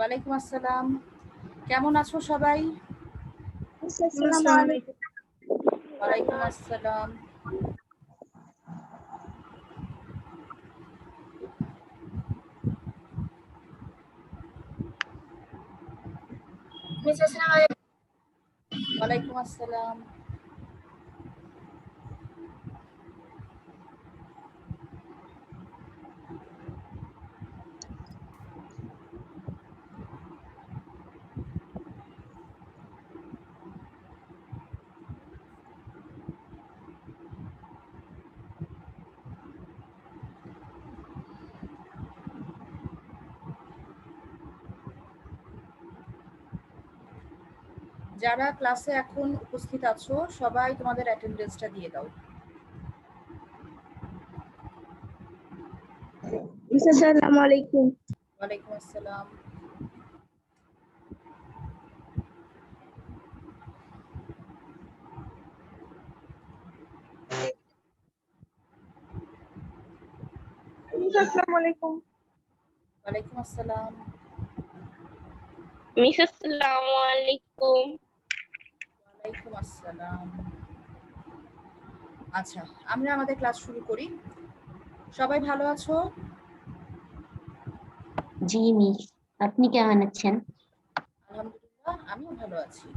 ওয়ালাইকুম আসসালাম। কেমন আছো সবাই? আসসালামু আলাইকুম। ওয়ালাইকুম আসসালাম। ওয়ালাইকুম আসসালাম। যারা ক্লাসে এখন উপস্থিত আছো সবাই তোমাদের অ্যাটেন্ডেন্সটা দিয়ে দাও। আসসালামু আলাইকুম। ওয়ালাইকুম আসসালাম। আসসালামু আলাইকুম। ওয়ালাইকুম আসসালাম। মিস আসসালামু আলাইকুম। ওয়ালাইকুম আসসালাম। আচ্ছা, আমরা আমাদের ক্লাস শুরু করি। সবাই ভালো আছো? জি মিস, আপনি কেমন আছেন? আলহামদুলিল্লাহ, আমিও ভালো আছি।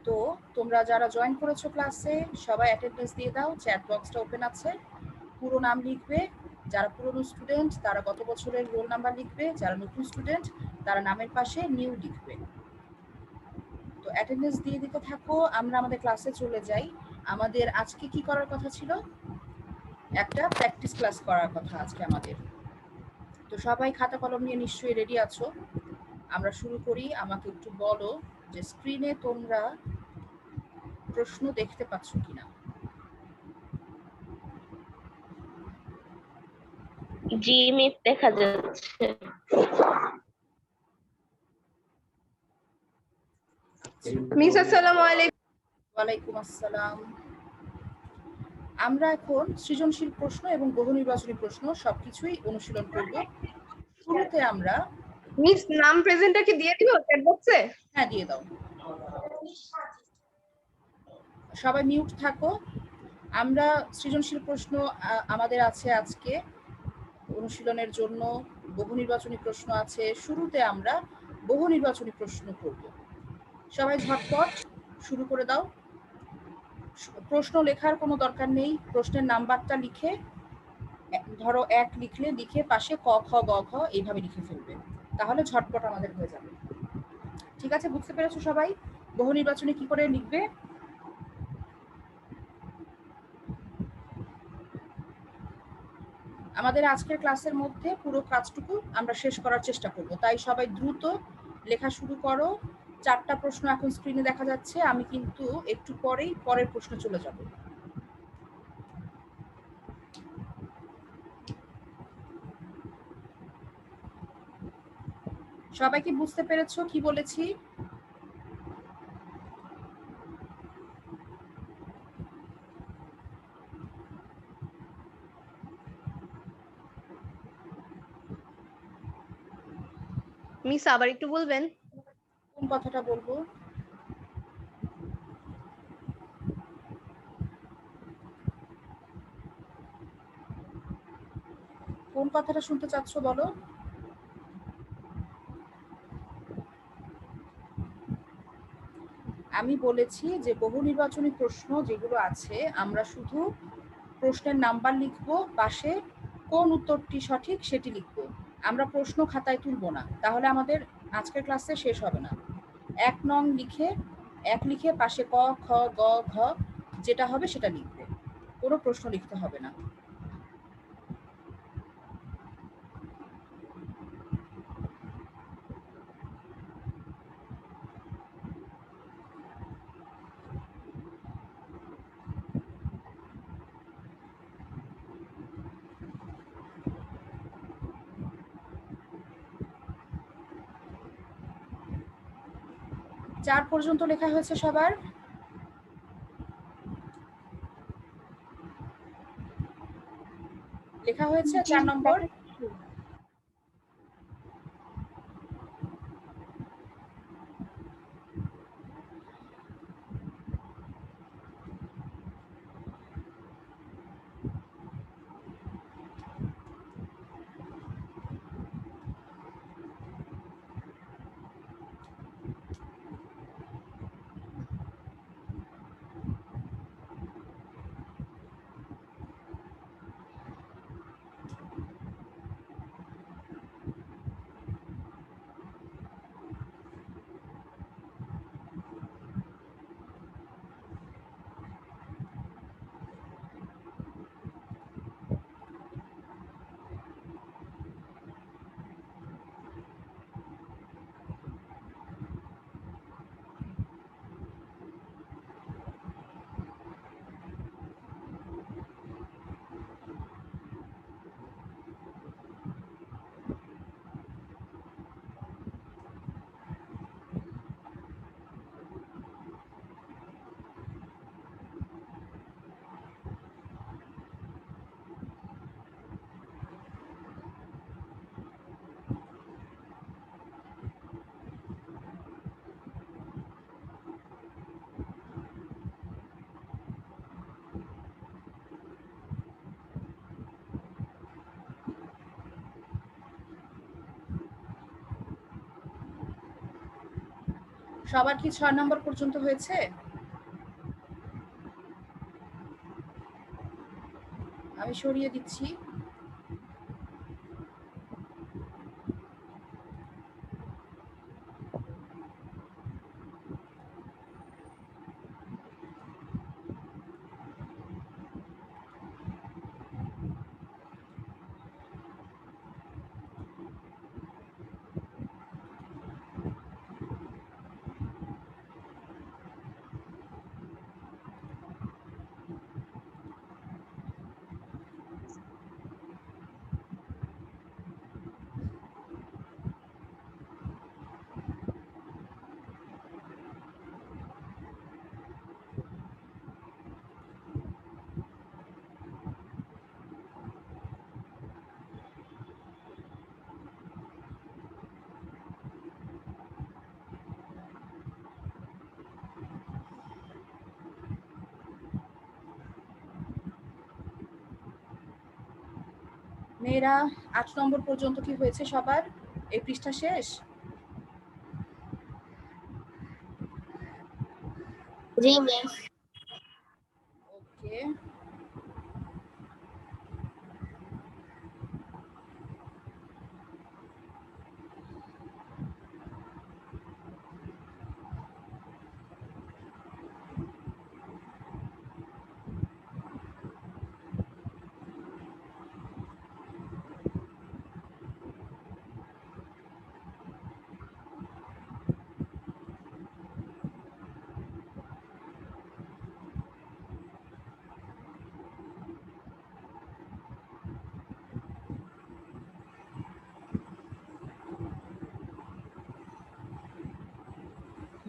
তো তোমরা যারা জয়েন করেছো ক্লাসে সবাই অ্যাটেন্ডেন্স দিয়ে দাও। চ্যাট বক্সটা ওপেন আছে। পুরো নাম লিখবে। যারা পুরনো স্টুডেন্ট তারা গত বছরের রোল নাম্বার লিখবে, যারা নতুন স্টুডেন্ট তারা নামের পাশে নিউ লিখবে। তো অ্যাটেন্ডেন্স দিয়ে দিতে থাকো। আমরা আমাদের ক্লাসে চলে যাই। আমাদের আজকে কি করার কথা ছিল? একটা প্র্যাকটিস ক্লাস করার কথা আজকে আমাদের। তো সবাই খাতা কলম নিয়ে নিশ্চয়ই রেডি আছো। আমরা শুরু করি। আমাকে একটু বলো যে স্ক্রিনে তোমরা প্রশ্ন দেখতে পাচ্ছ কিনা? জি মিস, দেখা যাচ্ছে। মিস আসসালামু আলাইকুম। ওয়ালাইকুম আসসালাম। আমরা এখন সৃজনশীল প্রশ্ন এবং বহু নির্বাচনী প্রশ্ন সবকিছুই অনুশীলন করব। শুরুতে আমরা মিস, নাম প্রেজেন্টটা কি দিয়ে দিব চ্যাট বক্সে? হ্যাঁ দিয়ে দাও। সবাই মিউট থাকো। আমরা সৃজনশীল প্রশ্ন আমাদের আছে আজকে অনুশীলনের জন্য। বহু নির্বাচনী প্রশ্ন আছে। শুরুতে আমরা বহু নির্বাচনী প্রশ্ন করব। সবাই ঝটপট শুরু করে দাও। প্রশ্ন লেখার কোনো দরকার নেই। প্রশ্নের নাম্বারটা লিখে, ধরো 1 লিখলে লিখে পাশে ক খ গ ঘ এইভাবে লিখে ফেলবে, তাহলে ঝটপট আমাদের হয়ে যাবে। ঠিক আছে, বুঝতে পেরেছো সবাই বহু নির্বাচনী কি করে লিখবে? আমাদের আজকের ক্লাসের মধ্যে পুরো কাজটুকু আমরা শেষ করার চেষ্টা করব, তাই সবাই দ্রুত লেখা শুরু করো। 4টা প্রশ্ন এখন স্ক্রিনে দেখা যাচ্ছে। আমি কিন্তু একটু পরেই পরের প্রশ্নে চলে যাব। সবাই কি বুঝতে পেরেছো কি বলেছি? মিস আবার একটু বলবেন? কোন কথাটা বলবো? কোন কথাটা শুনতে চাচ্ছ বলো? আমি বলেছি যে বহু নির্বাচনী প্রশ্ন যেগুলো আছে আমরা শুধু প্রশ্নের নাম্বার লিখবো, পাশে কোন উত্তরটি সঠিক সেটি লিখবো। আমরা প্রশ্ন খাতায় তুলবো না, তাহলে আমাদের আজকের ক্লাসে শেষ হবে না। 1 নং লিখে 1 লিখে পাশে ক খ গ ঘ যেটা হবে সেটা লিখবে, কোনো প্রশ্ন লিখতে হবে না। 4 পর্যন্ত লেখা হয়েছে সবার? লেখা হয়েছে 4 নম্বর? সবার কি 6 নম্বর পর্যন্ত হয়েছে? আমি সরিয়ে দিচ্ছি। মেয়েরা 8 নম্বর পর্যন্ত কি হয়েছে সবার? এই পৃষ্ঠা শেষ? জি মিস। ওকে।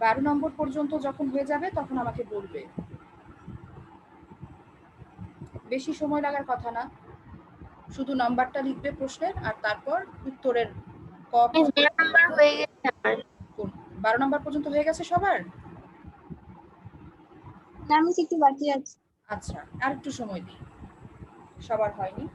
বারো নম্বর পর্যন্ত যখন হয়ে যাবে তখন আমাকে বলবে। বেশি সময় লাগার কথা না, শুধু নাম্বারটা লিখবে প্রশ্নের আর তারপর উত্তরের ক খ মিস 12 নাম্বার হয়ে গেছে আমার। 12 নম্বর পর্যন্ত হয়ে গেছে সবার? না মিস একটু বাকি আছে। আচ্ছা, আর একটু সময় দিই, সবার হয়নি।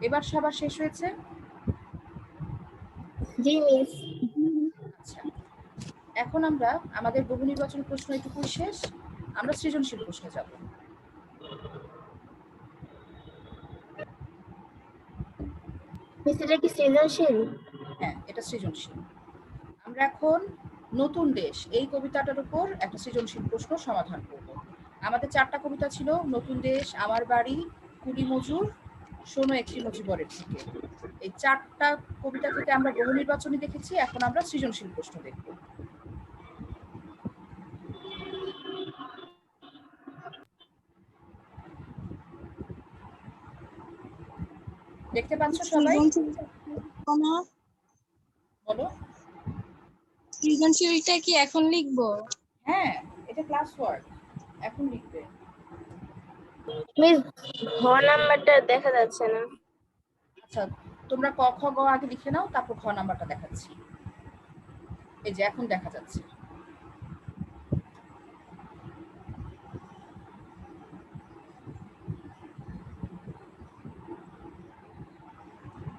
এবার সবার শেষ হয়েছে? জি মিস। আচ্ছা, এখন আমরা আমাদের বহু নির্বাচন প্রশ্ন এটুকুই শেষ, আমরা সৃজনশীল প্রশ্নে যাব। মিস এটা কি সৃজনশীল? হ্যাঁ, এটা সৃজনশীল। আমরা এখন নতুন দেশ এই কবিতাটার উপর একটা সৃজনশীল প্রশ্ন সমাধান করব। আমাদের 4টা কবিতা ছিল, নতুন দেশ, আমার বাড়ি, কুলি মজুর, শোনো একটি মুজিবরের থেকে। এই 4টা কবিতা থেকে আমরা বহু নির্বাচনী দেখেছি, এখন আমরা সৃজনশীল প্রশ্ন দেখব। দেখতে পাচ্ছ সবাই? বলো। সৃজনশীলটা কি এখন লিখবো? হ্যাঁ, এটা ক্লাস ওয়ার্ক, এখন লিখবে। মিস ঘ নাম্বারটা দেখা যাচ্ছে না। আচ্ছা, তোমরা ক খ গ আগে লিখে নাও, তারপর খ নাম্বারটা দেখাচ্ছি। এই যে এখন দেখা যাচ্ছে।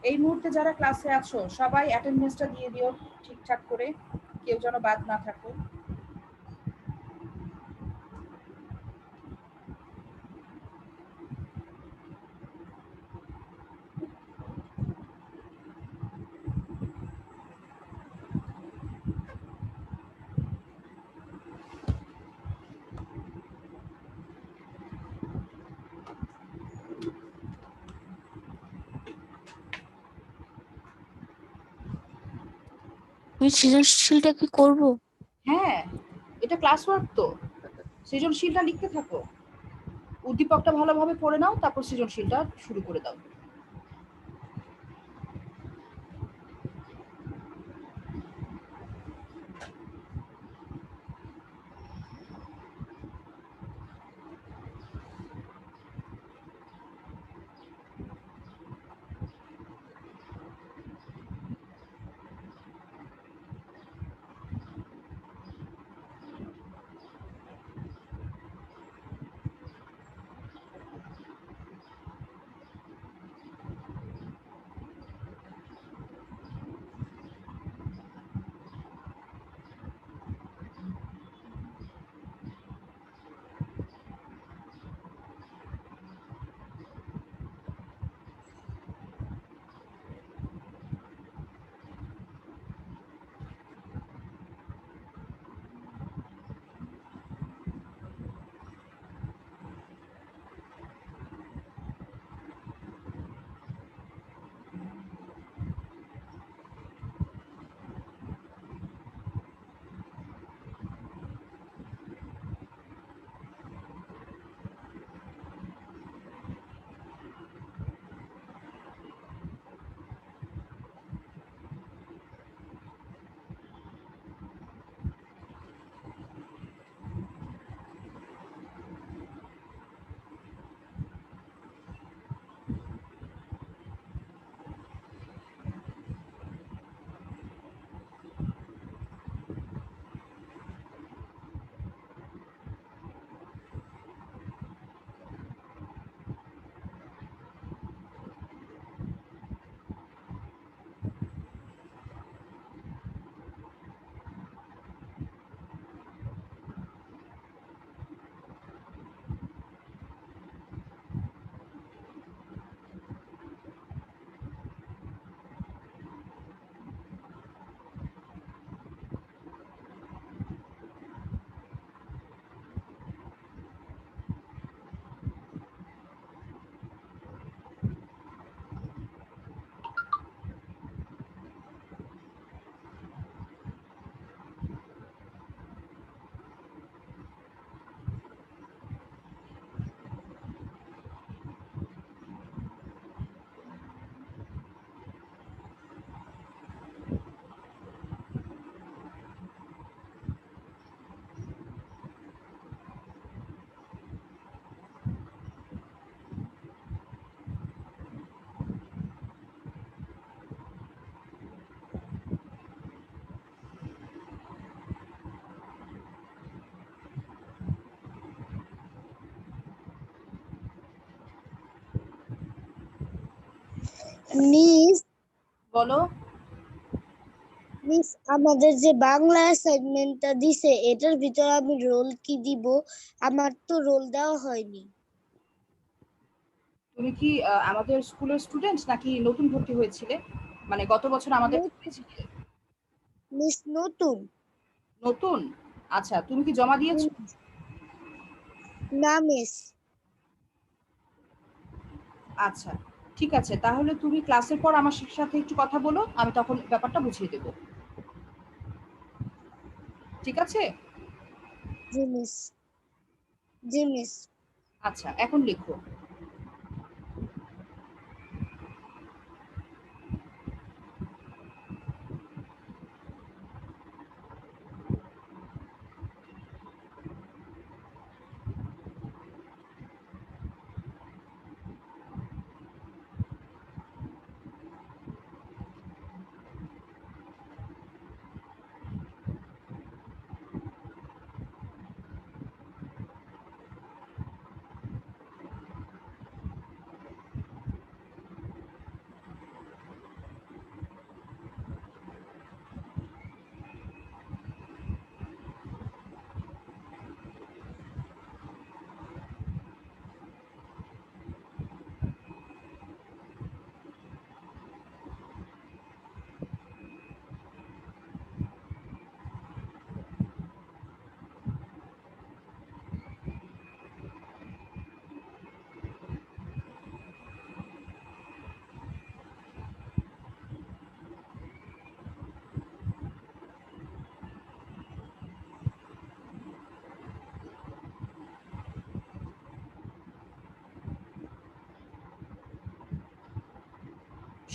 এই মুহূর্তে যারা ক্লাসে আছো সবাই অ্যাটেন্ডেন্সটা দিয়ে দিও ঠিকঠাক করে, কেউ যেন বাদ না থাকো। আমি সৃজনশীলটা কি করব? হ্যাঁ, এটা ক্লাস ওয়ার্ক তো, সৃজনশীলটা লিখতে থাকো। উদ্দীপকটা ভালোভাবে পড়ে নাও, তারপর সৃজনশীলটা শুরু করে দাও। মিস বলো। মিস আমাদের যে বাংলা অ্যাসাইনমেন্টটা দিছে এটার ভিতরে আমি রোল কি দিব? আমার তো রোল দেওয়া হয়নি। তুমি কি আমাদের স্কুলের স্টুডেন্ট নাকি নতুন ভর্তি হয়েছিলে? মানে গত বছর আমাদের পড়েছিলে? মিস নতুন। নতুন? আচ্ছা, তুমি কি জমা দিয়েছো? না মিস। আচ্ছা, ঠিক আছে, তাহলে তুমি ক্লাসের পর আমার সাথে একটু কথা বলো, আমি তখন ব্যাপারটা বুঝিয়ে দেবো। ঠিক আছে? জি মিস। জি মিস। আচ্ছা, এখন লিখো।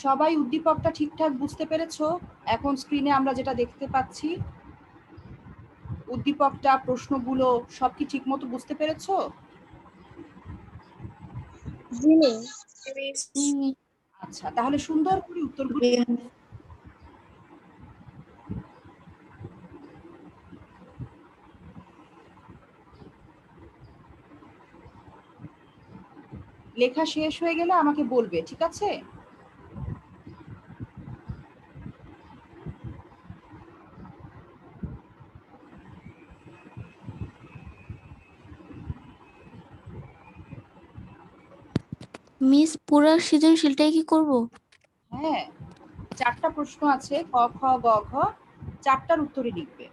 সবাই উদ্দীপকটা ঠিকঠাক বুঝতে পেরেছো? এখন স্ক্রিনে আমরা যেটা দেখতে পাচ্ছি, উদ্দীপকটা, প্রশ্নগুলো সব কি ঠিক মতো বুঝতে পেরেছো? জি মিস। আচ্ছা, তাহলে সুন্দর করে উত্তরগুলো লেখা শেষ হয়ে গেলে আমাকে বলবে, ঠিক আছে? মিস পুরো সৃজনশীলটাই কি করব? হ্যাঁ, 4টা প্রশ্ন আছে, ক, খ, গ, ঘ। 4টার উত্তরই লিখবে।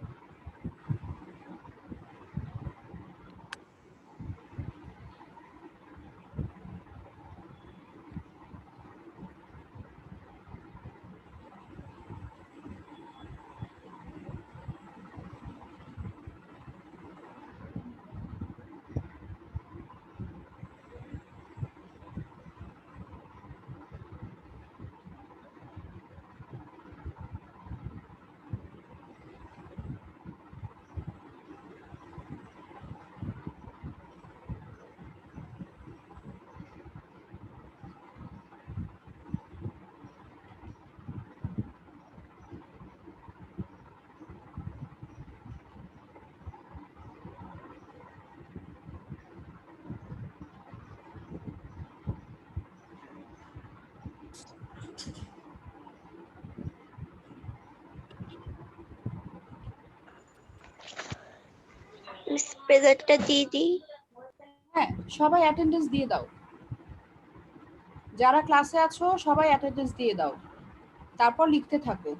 মিস প্রেজেন্টটা দিয়ে দিই। হ্যাঁ, সবাই অ্যাটেন্ডেন্স দিয়ে দাও। যারা ক্লাসে আছো সবাই অ্যাটেন্ডেন্স দিয়ে দাও, তারপর লিখতে থাকো।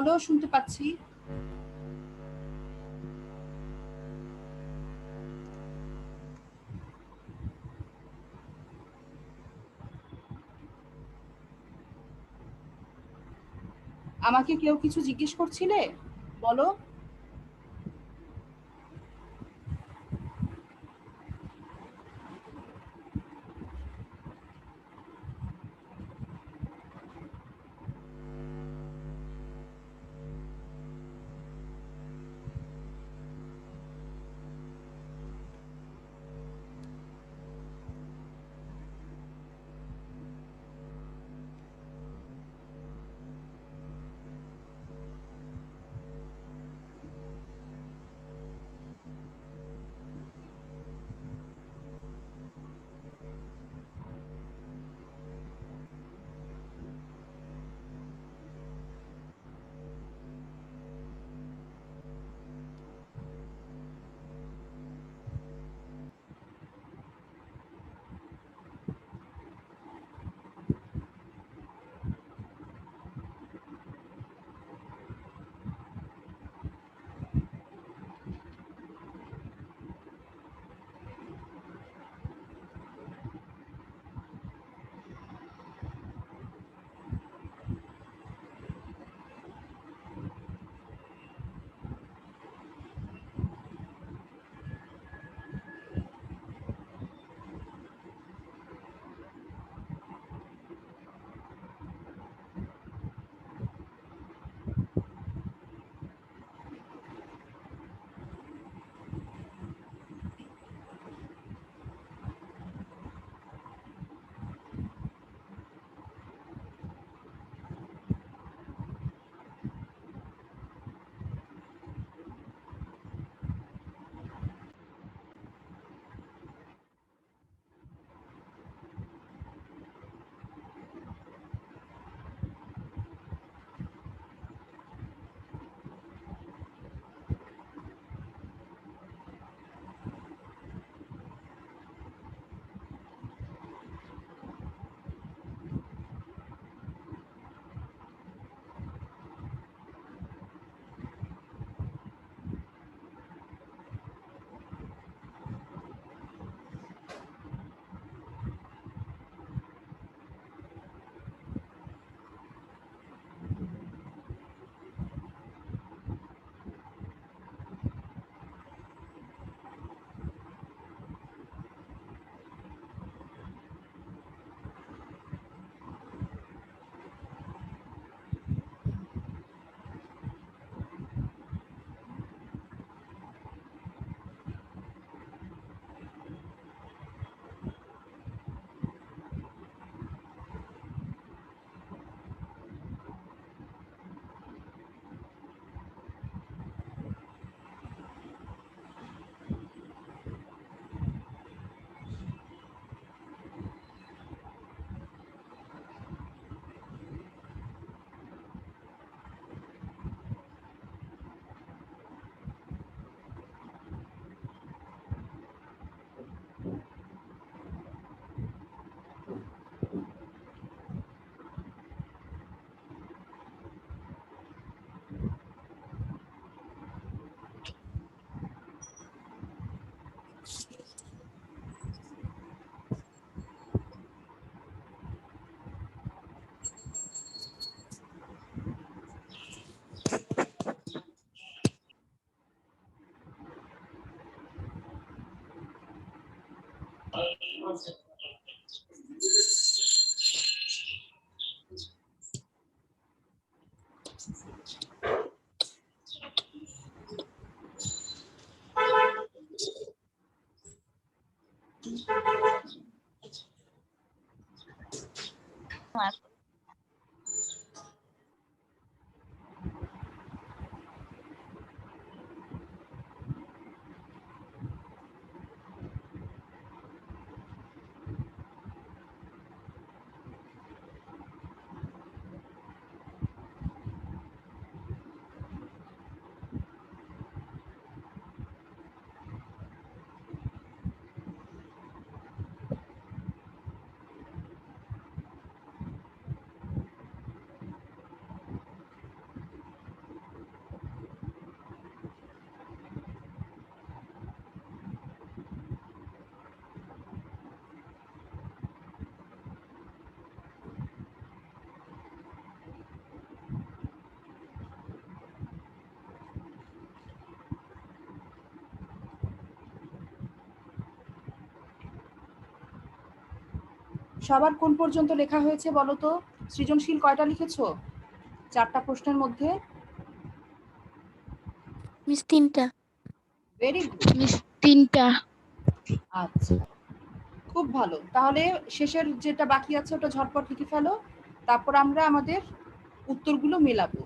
বলো, শুনতে পাচ্ছি। আমাকে কেউ কিছু জিজ্ঞেস করছিলে? বলো। সবার কোন পর্যন্ত লেখা হয়েছে বলো তো? সৃজনশীল কয়টা লিখেছো 4টা প্রশ্নের মধ্যে? মিস 3টা। Very good. মিস 3টা। আচ্ছা, খুব ভালো। তাহলে শেষের যেটা বাকি আছে ওটা ঝটপট লিখে ফেলো, তারপর আমরা আমাদের উত্তরগুলো মেলাবো।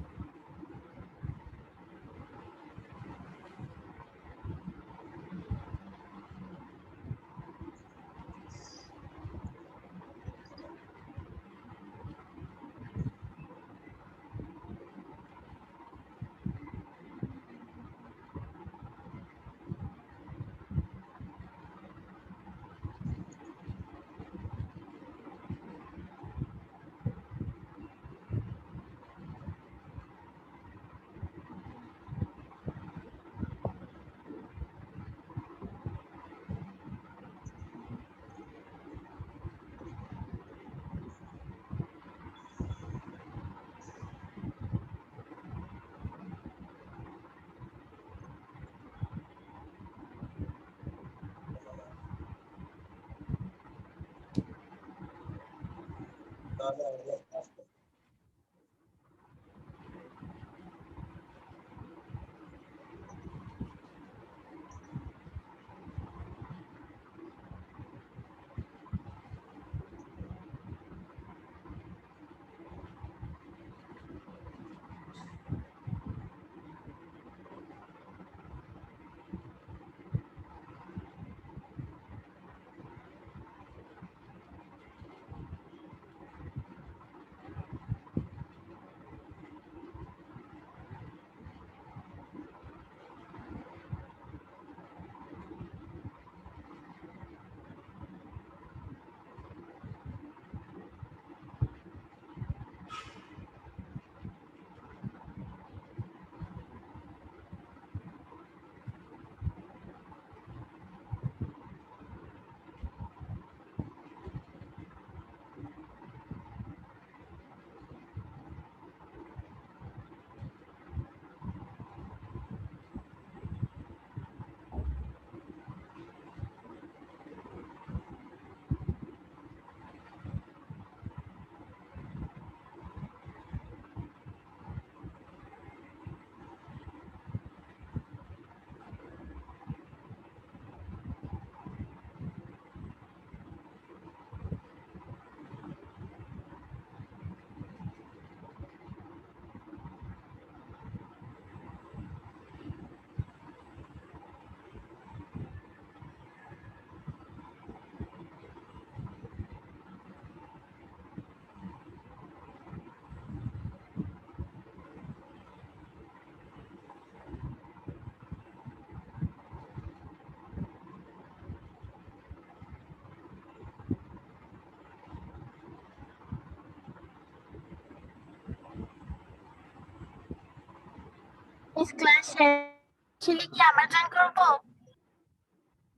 মিস ক্লাস শেষ হলে কি আবার জয়েন করব?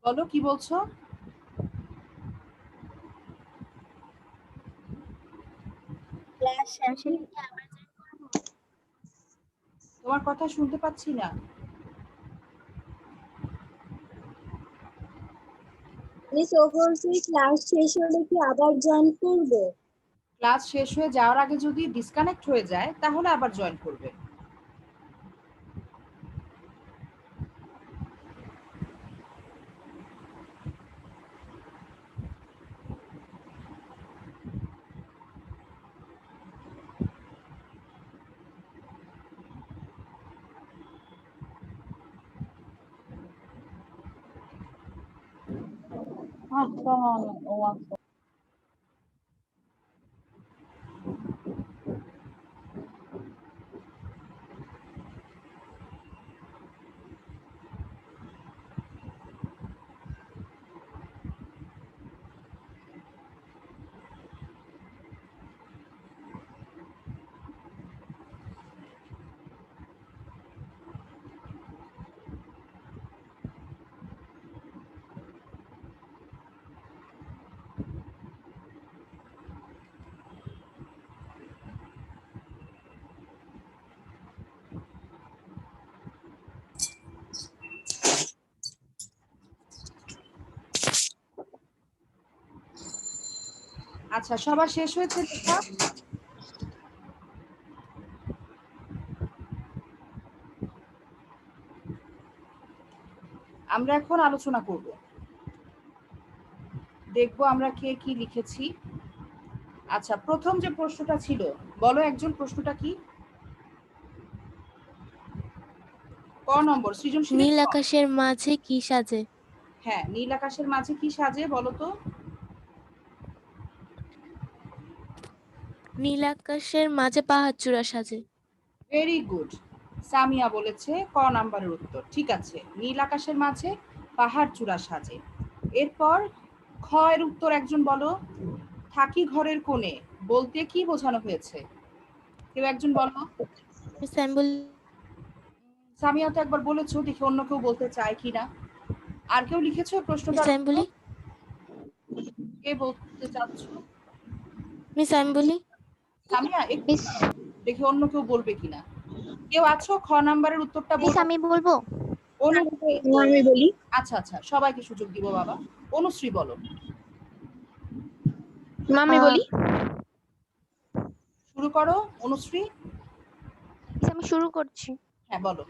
বলো কি বলছো? ক্লাস শেষ হলে কি আবার জয়েন করব? তোমার কথা শুনতে পাচ্ছি না। মিস ও বলছি ক্লাস শেষ হলে কি আবার জয়েন করবে? ক্লাস শেষ হয়ে যাওয়ার আগে যদি ডিসকানেক্ট হয়ে যায় তাহলে আবার জয়েন করবে। আচ্ছা, সবার শেষ হয়েছে লেখা? আমরা এখন আলোচনা করব, দেখবো আমরা কে কি লিখেছি। আচ্ছা, প্রথম যে প্রশ্নটা ছিল, বলো একজন প্রশ্নটা কি? ক নম্বর সৃজনশীল। নীল আকাশের মাঝে কি সাজে? হ্যাঁ, নীল আকাশের মাঝে কি সাজে বলো তো? নীল আকাশের মাঝে পাহাড়চূড়া সাজে। ভেরি গুড, সামিয়া বলেছে ক নাম্বারের উত্তর। ঠিক আছে, নীল আকাশের মাঝে পাহাড় চূড়া সাজে। এরপর খ এর উত্তর একজন বলো। থাকি ঘরের কোণে বলতে কি বোঝানো হয়েছে? কেউ একজন বলো। মিস আমি বলি, সামিয়া তো একবার বলেছো, দেখি অন্য কেউ বলতে চায় কিনা। আর কেউ লিখেছো প্রশ্নটা? মিস আমি বলি, কে বলতে চাচ্ছ? মিস আমি বলি। সামিয়া একটু মিস দাঁড়াও, দেখি অন্য কেউ বলবে কিনা। কেউ আছো খ নাম্বারের উত্তরটা মিস বলো। আমি বলবো। অনুশ্রী। আমি বলি। আচ্ছা আচ্ছা, সবাইকে সুযোগ দিব বাবা। অনুশ্রী বলো। আমি বলি। শুরু করো অনুশ্রী। মিস আমি শুরু করছি। হ্যাঁ বলো।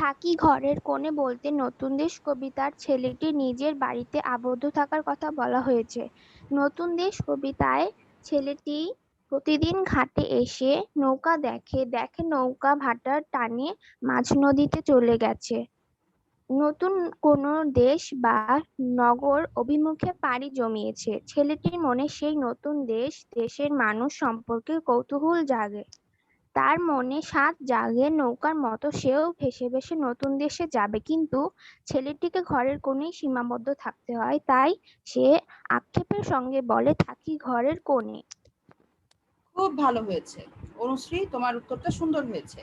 থাকি ঘরের কোণে বলতে নতুন দেশ কবিতার ছেলেটি নিজের বাড়িতে আবদ্ধ থাকার কথা বলা হয়েছে। নতুন দেশ কবিতায় ছেলেটি প্রতিদিন ঘাটে এসে নৌকা দেখে দেখে নৌকা ভাটার টানে মাঝ নদীতে চলে গেছে। নতুন কোনো দেশ বা নগর অভিমুখে পাড়ি জমিয়েছে। ছেলেটির মনে সেই নতুন দেশ দেশের মানুষ সম্পর্কে কৌতূহল জাগে। তার মনে সাধ জাগে নৌকার মতো সেও ভেসে ভেসে নতুন দেশে যাবে, কিন্তু ছেলেটিকে ঘরের কোণেই সীমাবদ্ধ থাকতে হয়, তাই সে আক্ষেপের সঙ্গে বলে থাকি ঘরের কোণে। খুব ভালো হয়েছে অনুশ্রী, তোমার উত্তরটা সুন্দর হয়েছে।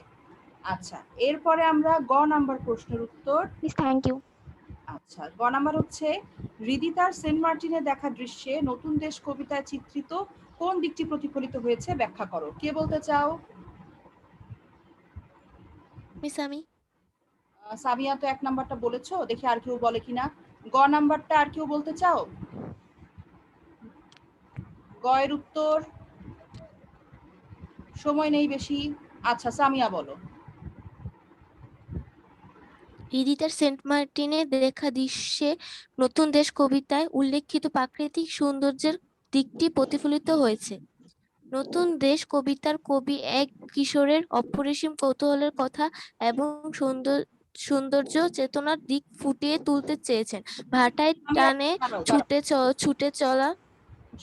আচ্ছা, এরপরে আমরা গ নাম্বার প্রশ্নের উত্তর। Please, thank you. আচ্ছা, গ নাম্বার হচ্ছে হৃদিতার সেন্ট মার্টিনে দেখা দৃশ্যে নতুন দেশ কবিতায় চিত্রিত কোন দিকটি প্রতিফলিত হয়েছে ব্যাখ্যা করো। কে বলতে চাও? মিস আমি। সামিয়া তো এক নাম্বারটা বলেছো, দেখি আর কেউ বলে কিনা। গ নাম্বারটা আর কেউ বলতে চাও? গ এর উত্তর সময় নেই বেশি। আচ্ছা, সামিয়া বলো। হৃদিতার সেন্ট মার্টিনে দেখা দৃশ্যে নতুন দেশ কবিতায় উল্লেখিত প্রাকৃতিক সৌন্দর্যের দিকটি প্রতিফলিত হয়েছে। নতুন দেশ কবিতার কবি এক কিশোরের অপরিসীম কৌতূহলের কথা এবং সৌন্দর্য চেতনার দিক ফুটিয়ে তুলতে চেয়েছেন। ভাটায় টানে দাঁড়াও, দাঁড়াও। ছুটে চলা।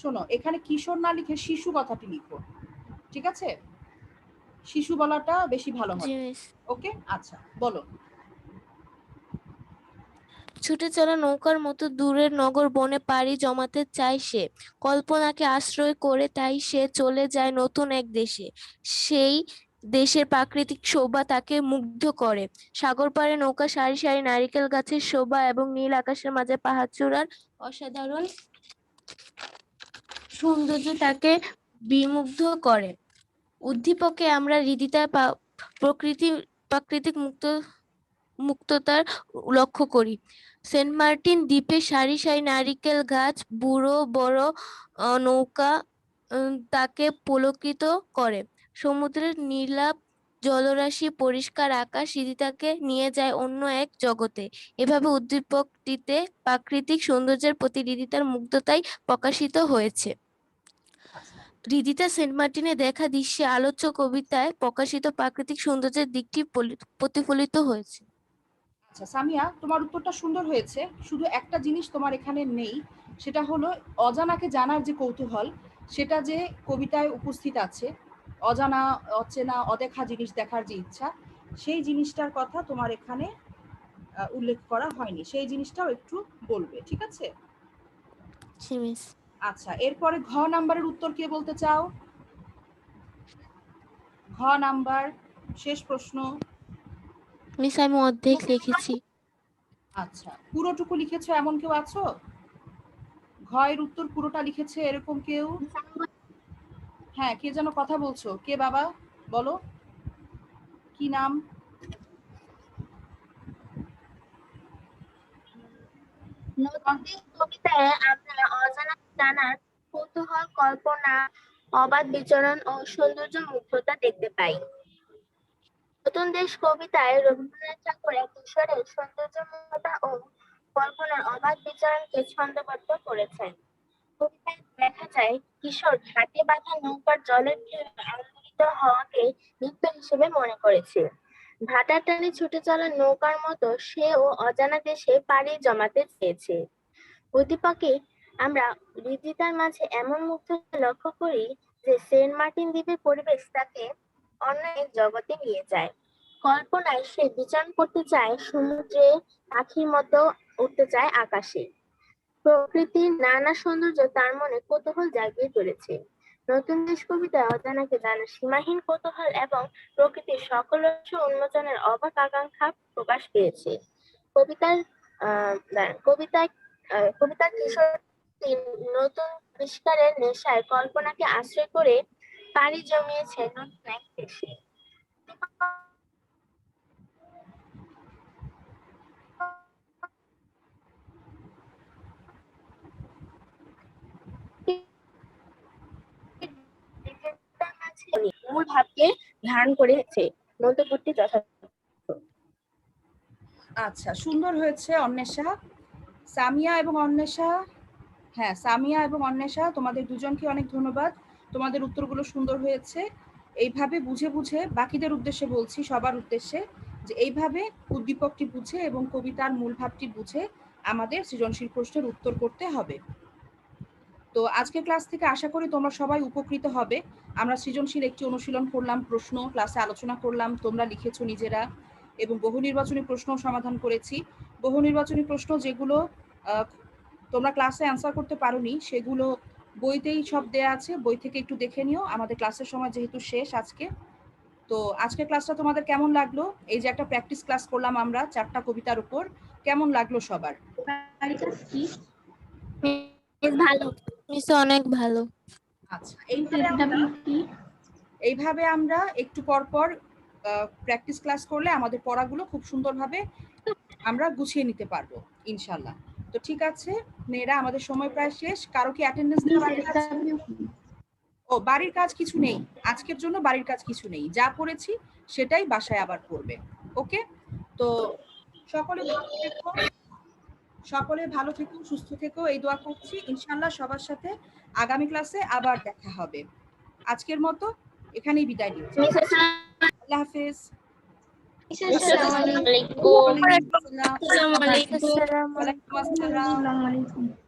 শোনো, এখানে কিশোর না লিখে শিশু কথাটি লিখো, ঠিক আছে? শিশু বলাটা বেশি ভালো জি হবে। মিস। ওকে, আচ্ছা বলো। ছুটে চলা নৌকার মতো দূরের নগর বনে পাড়ি জমাতে চায় সে। কল্পনাকে আশ্রয় করে তাই সে চলে যায় নতুন এক দেশে। সেই দেশের প্রাকৃতিক শোভা তাকে মুগ্ধ করে। সাগর পাড়ে নৌকা, সারি সারি নারিকেল গাছের শোভা এবং নীল আকাশের মাঝে পাহাড়চূড়ার অসাধারণ সৌন্দর্য তাকে বিমুগ্ধ করে। উদ্দীপকে আমরা হৃদিতার প্রাকৃতিক মুক্ততার লক্ষ্য করি। সেন্ট মার্টিন দ্বীপে সারি সারি নারিকেল গাছ, বুড়ো বড় নৌকা তাকে পুলকিত করে। সমুদ্রের নীলাভ জলরাশি, পরিষ্কার আকাশ হৃদিতাকে নিয়ে যায় অন্য এক জগতে। এভাবে উদ্দীপকটিতে প্রাকৃতিক সৌন্দর্যের প্রতি হৃদিতার মুগ্ধতাই প্রকাশিত হয়েছে। হৃদিতা সেন্ট মার্টিনে দেখা দৃশ্যে আলোচ্য কবিতায় প্রকাশিত প্রাকৃতিক সৌন্দর্যের দিকটি প্রতিফলিত হয়েছে। আচ্ছা সামিয়া, তোমার উত্তরটা সুন্দর হয়েছে, শুধু একটা জিনিস তোমার এখানে নেই, সেটা হলো অজানাকে জানার যে কৌতূহল, সেটা যে কবিতায় উপস্থিত আছে। অজানা, অচেনা, অদেখা জিনিস দেখার যে ইচ্ছা, সেই জিনিসটার কথা তোমার এখানে উল্লেখ করা হয়নি। সেই জিনিসটাও একটু বলবে, ঠিক আছে? জি মিস। আচ্ছা, এরপরে ঘ নাম্বারের উত্তর কে বলতে চাও? ঘ নাম্বার, শেষ প্রশ্ন। মিস আমি অর্ধেক লিখেছি। আচ্ছা, পুরোটুকু লিখেছো এমন কেউ আছো? ঘ এর উত্তর পুরোটা লিখেছে এরকম কেউ? হ্যাঁ, কে যেন কথা বলছো, কে বাবা বলো, কি নাম? নতুন দেশ কবিতায় আমরা অজানা জানার কৌতূহল, কল্পনা, অবাধ বিচরণ ও সৌন্দর্য মুগ্ধতা দেখতে পাই। নতুন দেশ কবিতায় রবীন্দ্রনাথ ঠাকুর এক কিশোরের সৌন্দর্যময়তা ও কল্পনার অবাধ বিচরণকে ছন্দবদ্ধ করেছেন। কবিতায় দেখা যায় কিশোর ঘাটে বাঁধা নৌকার জলের ঢেউয়ে আন্দোলিত হওয়াকে নৃত্য হিসেবে মনে করেছে। ভাটার টানে ছুটে চলা নৌকার মতো সেও অজানা দেশে পাড়ি জমাতে চেয়েছে। উদ্দীপকে আমরা হৃদিতার মাঝে এমন মুগ্ধতা লক্ষ্য করি যে সেন্ট মার্টিন দ্বীপের পরিবেশ তাকে অন্য এক জগতে নিয়ে যায়। কল্পনায় সে বিচরণ করতে চায় সমুদ্রে, পাখির মতো উঠতে চায় আকাশে। প্রকৃতির নানা সৌন্দর্য তার মনে কৌতূহল জাগিয়ে তুলেছে। নতুন দেশ কবিতায় অজানাকে জানার সীমাহীন কৌতূহল এবং প্রকৃতির সকল রহস্য উন্মোচনের অবাক আকাঙ্ক্ষা প্রকাশ পেয়েছে। কবিতার কবিতার কিশোরটি নতুন আবিষ্কারের নেশায় কল্পনাকে আশ্রয় করে পাড়ি জমিয়েছে নতুন এক দেশে। মূল ভাবকে ধারণ করেছে মন্তব্যটি যথার্থ। আচ্ছা, সুন্দর হয়েছে অন্বেষা। সামিয়া এবং অন্বেষা, হ্যাঁ সামিয়া এবং অন্বেষা, তোমাদের দুজনকে অনেক ধন্যবাদ। তোমাদের উত্তরগুলো সুন্দর হয়েছে। এইভাবে বুঝে বুঝে, বাকিদের উদ্দেশ্যে বলছি, সবার উদ্দেশ্যে, যে এইভাবে উদ্দীপকটি বুঝে এবং কবিতার মূল ভাবটি বুঝে আমাদের সৃজনশীল প্রশ্নের উত্তর করতে হবে। তো আজকের ক্লাস থেকে আশা করি তোমরা সবাই উপকৃত হবে। আমরা সৃজনশীল একটি অনুশীলন করলাম, প্রশ্ন ক্লাসে আলোচনা করলাম, তোমরা লিখেছো নিজেরা, এবং বহু নির্বাচনী প্রশ্ন সমাধান করেছি। বহু নির্বাচনী প্রশ্ন যেগুলো তোমরা ক্লাসে অ্যান্সার করতে পারোনি সেগুলো বইতেই সব দেয়া আছে, বই থেকে একটু দেখে নিও। আমাদের ক্লাসের সময় যেহেতু শেষ আজকে, তো আজকের ক্লাসটা তোমাদের কেমন লাগলো? এই যে একটা প্র্যাকটিস ক্লাস করলাম আমরা 4টা কবিতার উপর, কেমন লাগলো সবার? ভালো মিস, অনেক ভালো। আচ্ছা, এইভাবে আমরা একটু পর পর প্র্যাকটিস ক্লাস করলে আমাদের পড়াগুলো খুব সুন্দরভাবে আমরা গুছিয়ে নিতে পারবো ইনশাল্লাহ। তো ঠিক আছে মেয়েরা, আমাদের সময় প্রায় শেষ। কারো কি অ্যাটেন্ডেন্স দেওয়া বাকি আছে? ও, বাড়ির কাজ কিছু নেই আজকের জন্য, বাড়ির কাজ কিছু নেই, যা পড়েছি সেটাই বাসায় আবার পড়বে। ওকে, তো সকলে ভালো থেকো, সকলে ভালো থেকো, সুস্থ থেকো, এই দোয়া করছি। ইনশাল্লাহ সবার সাথে আগামী ক্লাসে আবার দেখা হবে। আজকের মতো এখানেই বিদায় নিচ্ছি। আল্লাহ হাফেজ। আসসালামু আলাইকুম। ওয়ালাইকুম আসসালাম। আসসালামু আলাইকুম। ওয়ালাইকুম আসসালাম।